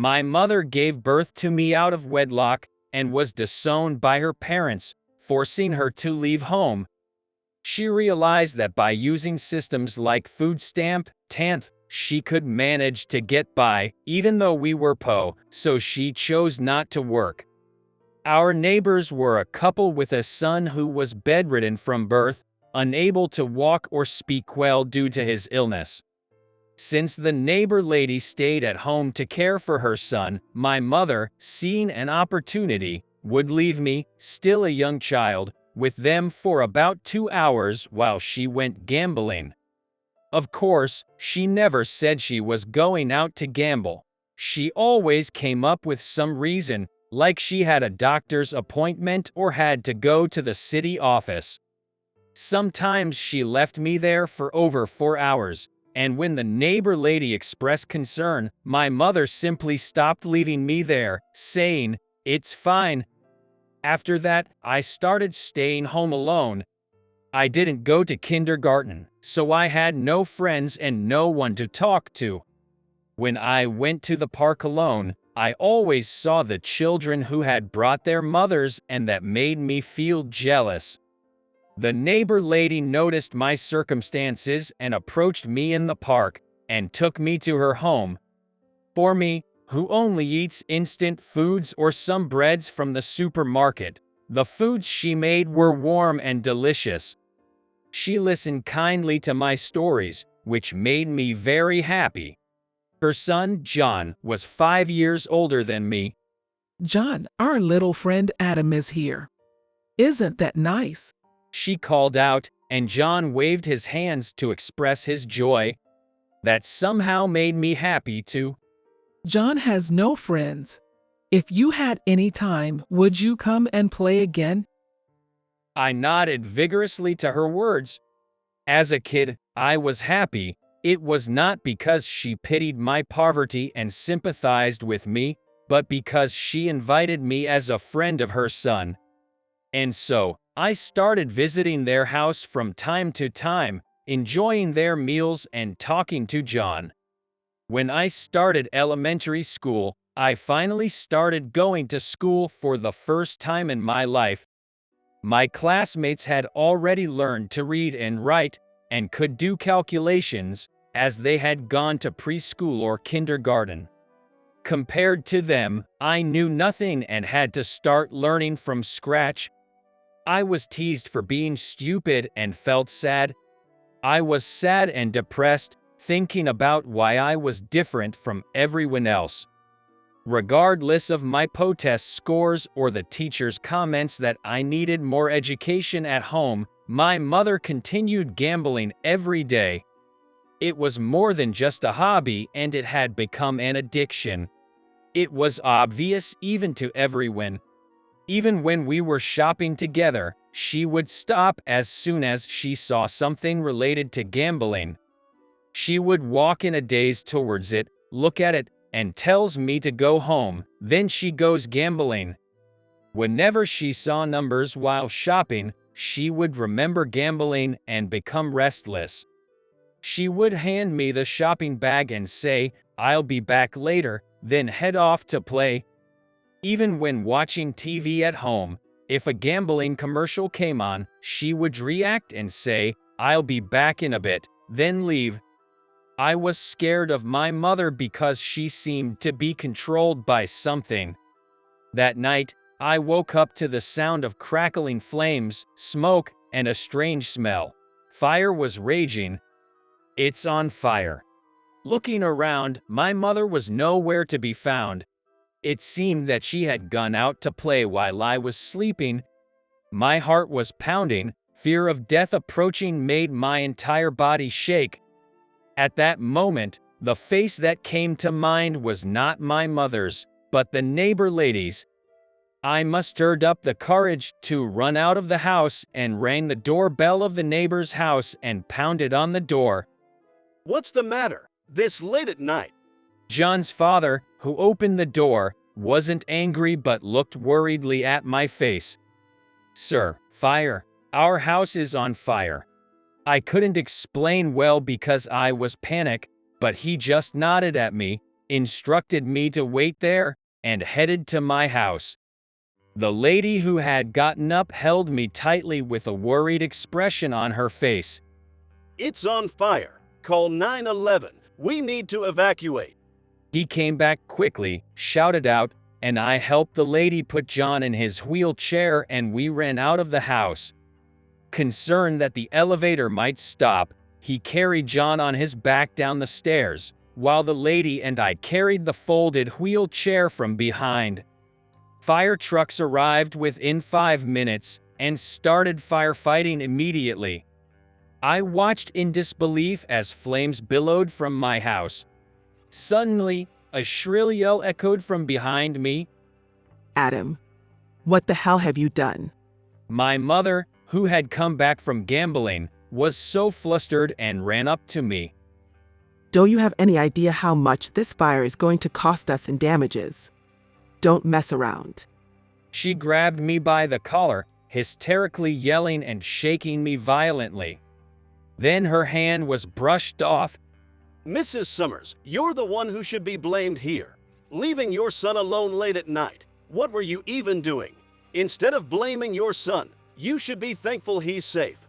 My mother gave birth to me out of wedlock and was disowned by her parents, forcing her to leave home. She realized that by using systems like food stamp, TANF, she could manage to get by, even though we were poor, so she chose not to work. Our neighbors were a couple with a son who was bedridden from birth, unable to walk or speak well due to his illness. Since the neighbor lady stayed at home to care for her son, my mother, seeing an opportunity, would leave me, still a young child, with them for about 2 hours while she went gambling. Of course, she never said she was going out to gamble. She always came up with some reason, like she had a doctor's appointment or had to go to the city office. Sometimes she left me there for over 4 hours, and when the neighbor lady expressed concern, my mother simply stopped leaving me there, saying, "It's fine." After that, I started staying home alone. I didn't go to kindergarten, so I had no friends and no one to talk to. When I went to the park alone, I always saw the children who had brought their mothers, and that made me feel jealous. The neighbor lady noticed my circumstances and approached me in the park and took me to her home. For me, who only eats instant foods or some breads from the supermarket, the foods she made were warm and delicious. She listened kindly to my stories, which made me very happy. Her son, John, was 5 years older than me. "John, our little friend Adam is here. Isn't that nice?" She called out, and John waved his hands to express his joy. That somehow made me happy too. "John has no friends. If you had any time, would you come and play again?" I nodded vigorously to her words. As a kid, I was happy. It was not because she pitied my poverty and sympathized with me, but because she invited me as a friend of her son. And so, I started visiting their house from time to time, enjoying their meals and talking to John. When I started elementary school, I finally started going to school for the first time in my life. My classmates had already learned to read and write, and could do calculations, as they had gone to preschool or kindergarten. Compared to them, I knew nothing and had to start learning from scratch. I was teased for being stupid and felt sad. I was sad and depressed, thinking about why I was different from everyone else. Regardless of my test scores or the teacher's comments that I needed more education at home, my mother continued gambling every day. It was more than just a hobby, and it had become an addiction. It was obvious even to everyone. Even when we were shopping together, she would stop as soon as she saw something related to gambling. She would walk in a daze towards it, look at it, and tells me to go home, then she goes gambling. Whenever she saw numbers while shopping, she would remember gambling and become restless. She would hand me the shopping bag and say, "I'll be back later," then head off to play. Even when watching TV at home, if a gambling commercial came on, she would react and say, "I'll be back in a bit," then leave. I was scared of my mother because she seemed to be controlled by something. That night, I woke up to the sound of crackling flames, smoke, and a strange smell. Fire was raging. "It's on fire." Looking around, my mother was nowhere to be found. It seemed that she had gone out to play while I was sleeping. My heart was pounding. Fear of death approaching made my entire body shake. At that moment, the face that came to mind was not my mother's, but the neighbor lady's. I mustered up the courage to run out of the house and rang the doorbell of the neighbor's house and pounded on the door. "What's the matter, this late at night?" John's father, who opened the door, wasn't angry but looked worriedly at my face. "Sir, fire. Our house is on fire." I couldn't explain well because I was panicked, but he just nodded at me. instructed me to wait there, and headed to my house. The lady who had gotten up held me tightly with a worried expression on her face. It's on fire. Call 911. We need to evacuate. He came back quickly, shouted out, and I helped the lady put John in his wheelchair and we ran out of the house. Concerned that the elevator might stop, he carried John on his back down the stairs, while the lady and I carried the folded wheelchair from behind. Fire trucks arrived within 5 minutes and started firefighting immediately. I watched in disbelief as flames billowed from my house. Suddenly, a shrill yell echoed from behind me. Adam, what the hell have you done? My mother, who had come back from gambling, was so flustered and ran up to me. Don't you have any idea how much this fire is going to cost us in damages? Don't mess around. She grabbed me by the collar, hysterically yelling and shaking me violently. Then her hand was brushed off. Mrs. Summers, you're the one who should be blamed here. Leaving your son alone late at night. What were you even doing? Instead of blaming your son, you should be thankful he's safe.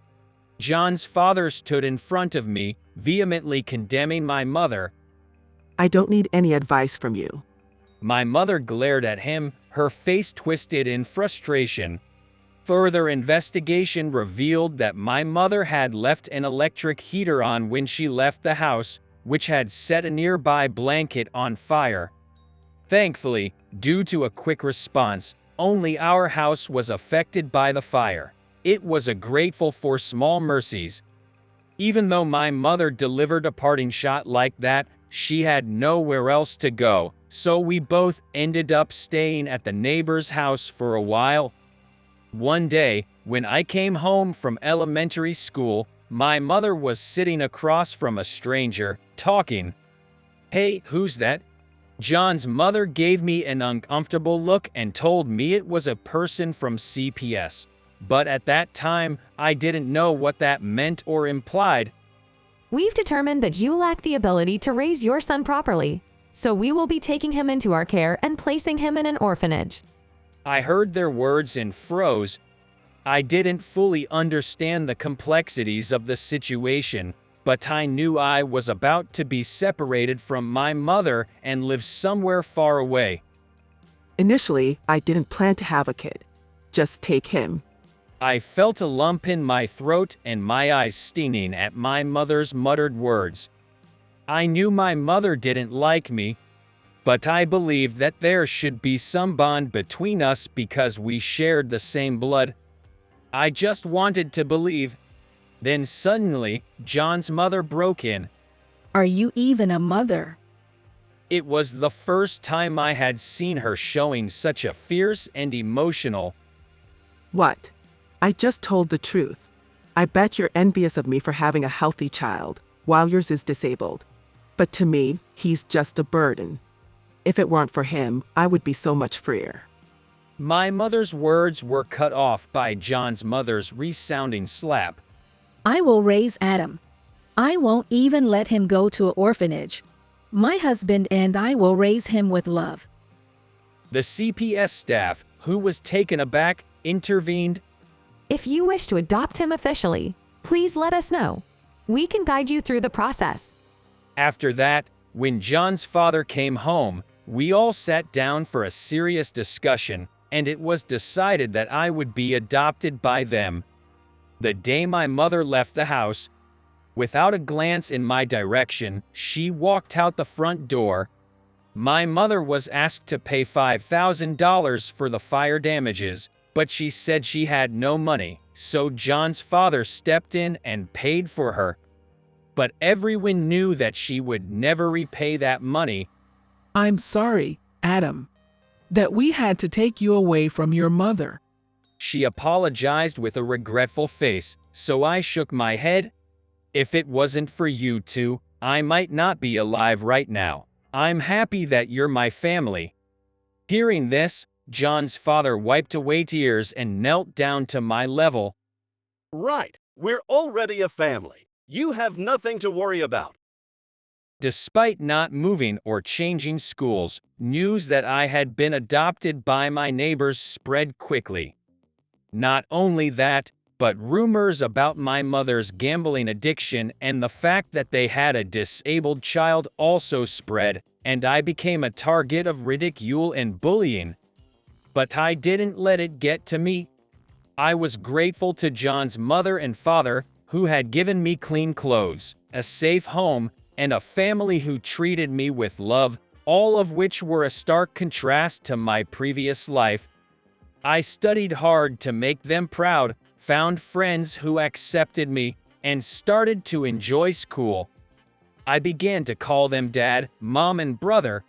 John's father stood in front of me, vehemently condemning my mother. I don't need any advice from you. My mother glared at him, her face twisted in frustration. Further investigation revealed that my mother had left an electric heater on when she left the house, which had set a nearby blanket on fire. Thankfully, due to a quick response, only our house was affected by the fire. It was grateful for small mercies. Even though my mother delivered a parting shot like that, she had nowhere else to go, so we both ended up staying at the neighbor's house for a while. One day, when I came home from elementary school, my mother was sitting across from a stranger, talking. "Hey, who's that?" John's mother gave me an uncomfortable look and told me it was a person from CPS. But at that time, I didn't know what that meant or implied. We've determined that you lack the ability to raise your son properly, so we will be taking him into our care and placing him in an orphanage. I heard their words and froze. I didn't fully understand the complexities of the situation, but I knew I was about to be separated from my mother and live somewhere far away. Initially, I didn't plan to have a kid. Just take him. I felt a lump in my throat and my eyes stinging at my mother's muttered words. I knew my mother didn't like me, but I believed that there should be some bond between us because we shared the same blood. I just wanted to believe. Then suddenly, John's mother broke in. Are you even a mother? It was the first time I had seen her showing such a fierce and emotional. What? I just told the truth. I bet you're envious of me for having a healthy child, while yours is disabled. But to me, he's just a burden. If it weren't for him, I would be so much freer. My mother's words were cut off by John's mother's resounding slap. I will raise Adam. I won't even let him go to an orphanage. My husband and I will raise him with love. The CPS staff, who was taken aback, intervened. If you wish to adopt him officially, please let us know. We can guide you through the process. After that, when John's father came home, we all sat down for a serious discussion, and it was decided that I would be adopted by them. The day my mother left the house, without a glance in my direction, she walked out the front door. My mother was asked to pay $5,000 for the fire damages, but she said she had no money, so John's father stepped in and paid for her. But everyone knew that she would never repay that money. I'm sorry, Adam, that we had to take you away from your mother. She apologized with a regretful face, so I shook my head. If it wasn't for you two, I might not be alive right now. I'm happy that you're my family. Hearing this, John's father wiped away tears and knelt down to my level. Right. We're already a family. You have nothing to worry about. Despite not moving or changing schools, news that I had been adopted by my neighbors spread quickly. Not only that, but rumors about my mother's gambling addiction and the fact that they had a disabled child also spread, and I became a target of ridicule and bullying. But I didn't let it get to me. I was grateful to John's mother and father, who had given me clean clothes, a safe home, and a family who treated me with love, all of which were a stark contrast to my previous life. I studied hard to make them proud, found friends who accepted me, and started to enjoy school. I began to call them Dad, Mom, and Brother,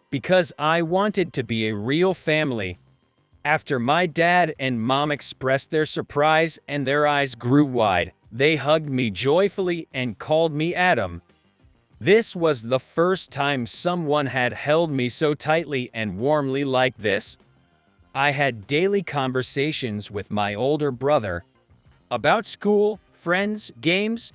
because I wanted to be a real family. After my dad and mom expressed their surprise and their eyes grew wide, they hugged me joyfully and called me Adam. This was the first time someone had held me so tightly and warmly like this. I had daily conversations with my older brother about school, friends, games.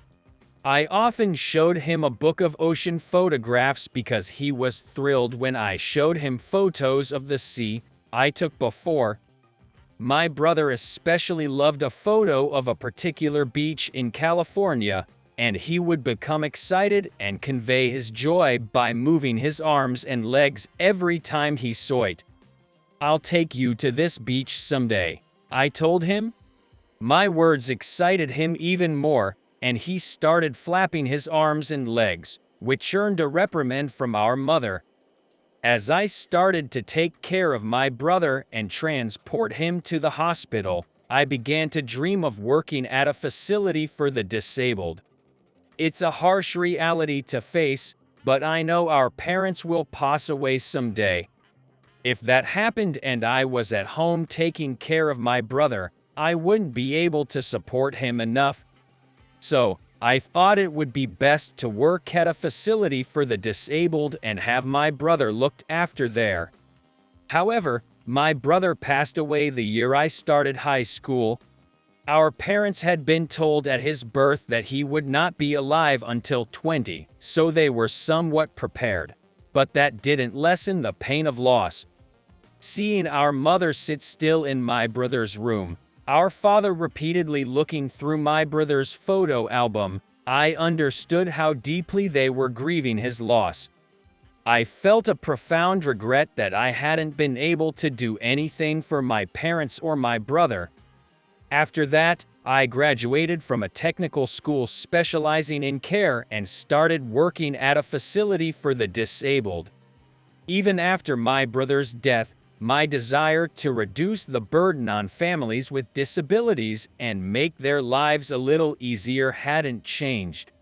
I often showed him a book of ocean photographs because he was thrilled when I showed him photos of the sea I took before. My brother especially loved a photo of a particular beach in California, and he would become excited and convey his joy by moving his arms and legs every time he saw it. "I'll take you to this beach someday," I told him. My words excited him even more, and he started flapping his arms and legs, which earned a reprimand from our mother. As I started to take care of my brother and transport him to the hospital, I began to dream of working at a facility for the disabled. It's a harsh reality to face, but I know our parents will pass away someday. If that happened and I was at home taking care of my brother, I wouldn't be able to support him enough. So, I thought it would be best to work at a facility for the disabled and have my brother looked after there. However, my brother passed away the year I started high school. Our parents had been told at his birth that he would not be alive until 20, so they were somewhat prepared. But that didn't lessen the pain of loss. Seeing our mother sit still in my brother's room, our father repeatedly looking through my brother's photo album, I understood how deeply they were grieving his loss. I felt a profound regret that I hadn't been able to do anything for my parents or my brother. After that, I graduated from a technical school specializing in care and started working at a facility for the disabled. Even after my brother's death, my desire to reduce the burden on families with disabilities and make their lives a little easier hadn't changed.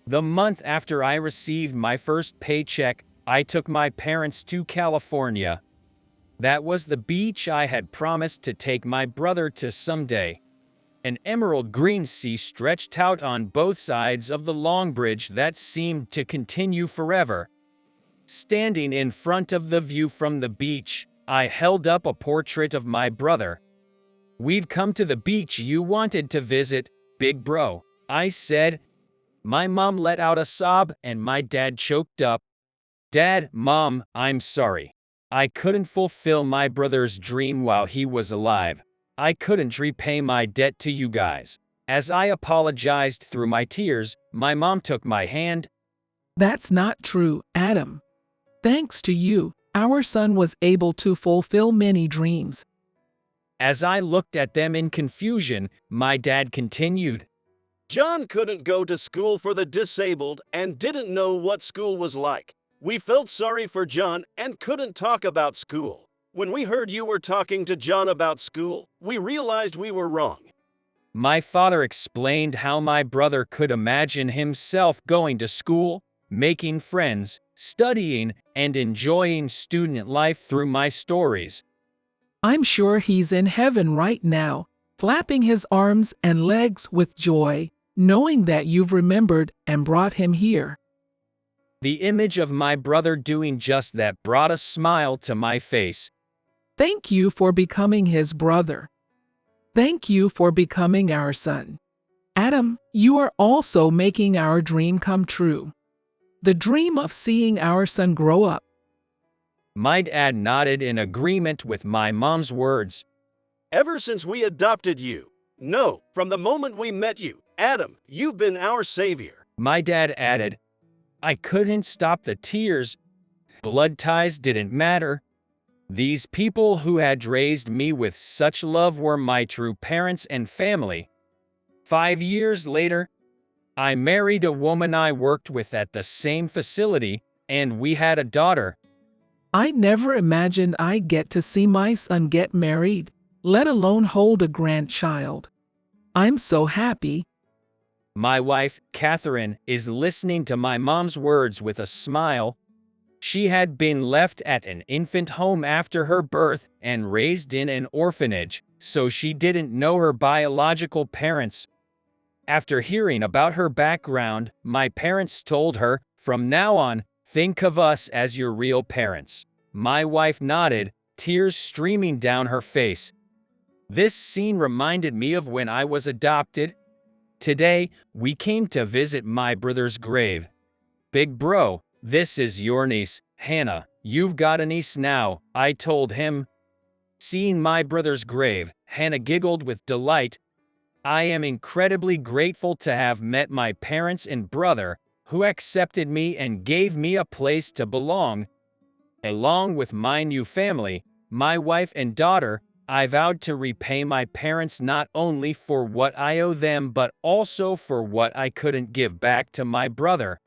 The month after I received my first paycheck, I took my parents to California. That was the beach I had promised to take my brother to someday. An emerald green sea stretched out on both sides of the long bridge that seemed to continue forever. Standing in front of the view from the beach, I held up a portrait of my brother. "We've come to the beach you wanted to visit, big bro," I said. My mom let out a sob and my dad choked up. "Dad, Mom, I'm sorry. I couldn't fulfill my brother's dream while he was alive. I couldn't repay my debt to you guys." As I apologized through my tears, my mom took my hand. That's not true, Adam. Thanks to you, our son was able to fulfill many dreams. As I looked at them in confusion, my dad continued. John couldn't go to school for the disabled and didn't know what school was like. We felt sorry for John and couldn't talk about school. When we heard you were talking to John about school, we realized we were wrong. My father explained how my brother could imagine himself going to school, making friends, studying, and enjoying student life through my stories. I'm sure he's in heaven right now, flapping his arms and legs with joy, knowing that you've remembered and brought him here. The image of my brother doing just that brought a smile to my face. Thank you for becoming his brother. Thank you for becoming our son. Adam, you are also making our dream come true. The dream of seeing our son grow up. My dad nodded in agreement with my mom's words. Ever since we adopted you. No, from the moment we met you, Adam, you've been our savior. My dad added. I couldn't stop the tears. Blood ties didn't matter. These people who had raised me with such love were my true parents and family. 5 years later, I married a woman I worked with at the same facility, and we had a daughter. I never imagined I'd get to see my son get married, let alone hold a grandchild. I'm so happy. My wife, Catherine, is listening to my mom's words with a smile. She had been left at an infant home after her birth and raised in an orphanage, so she didn't know her biological parents. After hearing about her background, my parents told her, from now on, think of us as your real parents. My wife nodded, tears streaming down her face. This scene reminded me of when I was adopted. Today, we came to visit my brother's grave. Big bro, this is your niece, Hannah. You've got a niece now, I told him. Seeing my brother's grave, Hannah giggled with delight. I am incredibly grateful to have met my parents and brother, who accepted me and gave me a place to belong. Along with my new family, my wife and daughter, I vowed to repay my parents not only for what I owe them but also for what I couldn't give back to my brother.